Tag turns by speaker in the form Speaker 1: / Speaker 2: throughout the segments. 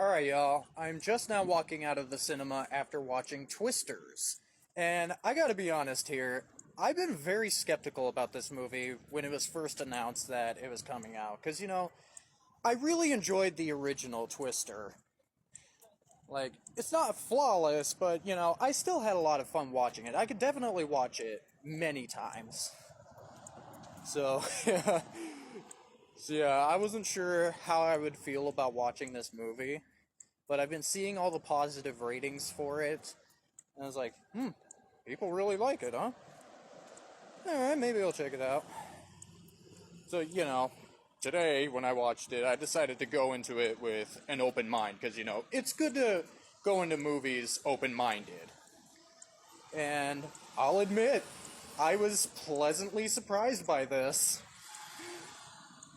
Speaker 1: Alright, y'all. I'm just now walking out of the cinema after watching Twisters. And I gotta be honest here, I've been very skeptical about this movie when it was first announced that it was coming out. Because, I really enjoyed the original Twister. Like, it's not flawless, but, I still had a lot of fun watching it. I could definitely watch it many times. So, yeah, I wasn't sure how I would feel about watching this movie. But I've been seeing all the positive ratings for it, and I was like, people really like it, huh? Alright, maybe I'll check it out. So, today, when I watched it, I decided to go into it with an open mind, because, it's good to go into movies open-minded. And I'll admit, I was pleasantly surprised by this.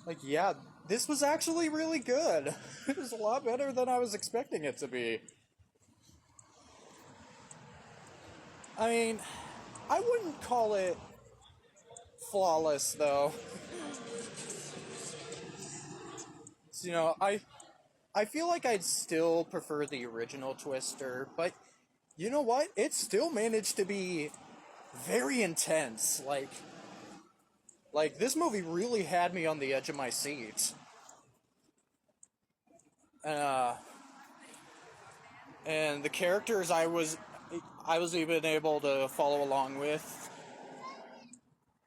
Speaker 1: Like, yeah, this was actually really good. It was a lot better than I was expecting it to be. I mean, I wouldn't call it flawless, though. So, I feel like I'd still prefer the original Twister, but you know what? It still managed to be very intense. Like this movie really had me on the edge of my seat. Uh, and the characters I was even able to follow along with.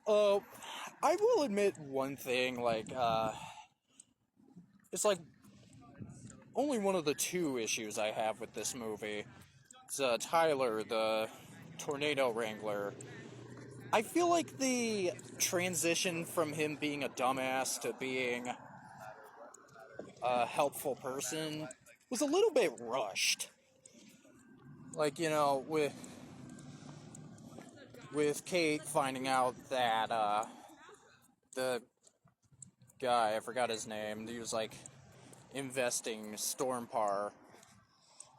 Speaker 1: Uh, I will admit one thing, it's like only one of the two issues I have with this movie. It's Tyler, the tornado wrangler. I feel like the transition from him being a dumbass to being a helpful person was a little bit rushed. Like, with Kate finding out that the guy, I forgot his name, he was like investing in Stormpar,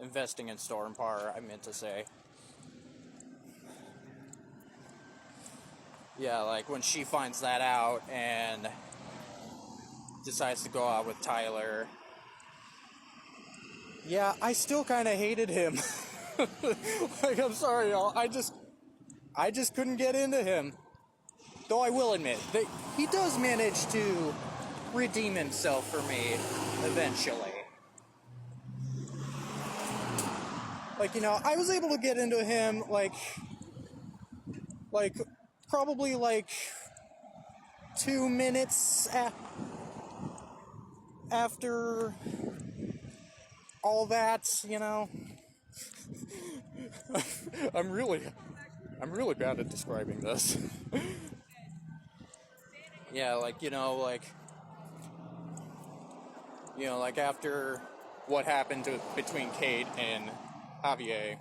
Speaker 1: I meant to say. Yeah, like when she finds that out and decides to go out with Tyler. Yeah, I still kind of hated him. Like, I'm sorry, y'all. I just couldn't get into him. Though I will admit that he does manage to redeem himself for me eventually. Like, I was able to get into him like probably like 2 minutes after all that, I'm really bad at describing this. Yeah, like after what happened between Kate and Javier,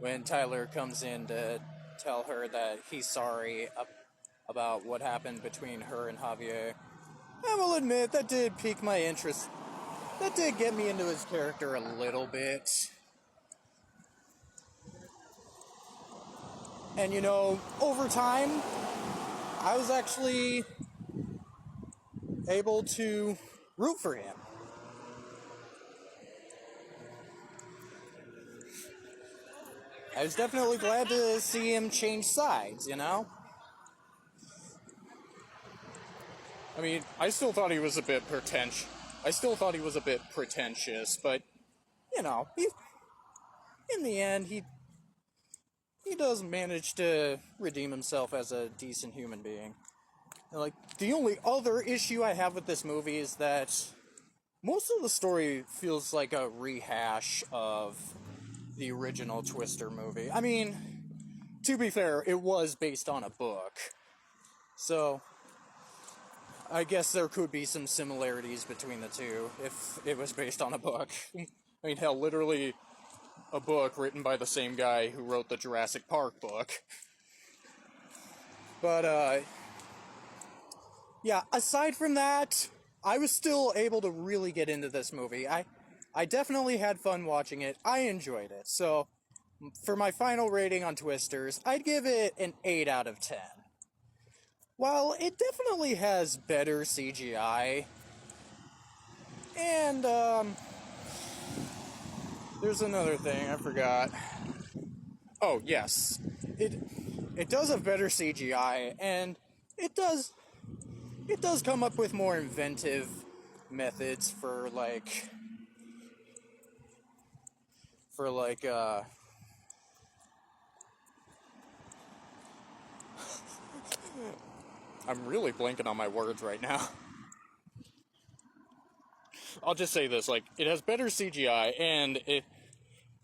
Speaker 1: when Tyler comes in to tell her that he's sorry about what happened between her and Javier, I will admit that did pique my interest. That did get me into his character a little bit. And over time, I was actually able to root for him. I was definitely glad to see him change sides, I mean, I still thought he was a bit pretentious. But, in the end, he does manage to redeem himself as a decent human being. And, like, the only other issue I have with this movie is that most of the story feels like a rehash of the original Twister movie. I mean, to be fair, it was based on a book. So, I guess there could be some similarities between the two if it was based on a book. I mean, hell, literally a book written by the same guy who wrote the Jurassic Park book. But, yeah, aside from that, I was still able to really get into this movie. I definitely had fun watching it. I enjoyed it. So, for my final rating on Twisters, I'd give it an 8 out of 10. While it definitely has better CGI, And, there's another thing I forgot. Oh, yes. It does have better CGI, and it does come up with more inventive methods for I'm really blanking on my words right now. I'll just say this, like, it has better CGI, and it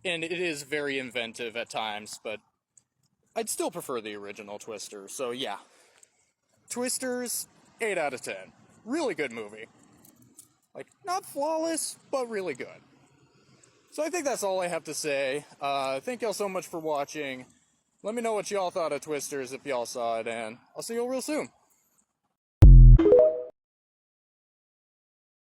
Speaker 1: is very inventive at times, but I'd still prefer the original Twister, so yeah. Twisters, 8 out of 10. Really good movie. Like, not flawless, but really good. So I think that's all I have to say. Thank y'all so much for watching. Let me know what y'all thought of Twisters if y'all saw it, and I'll see y'all real soon.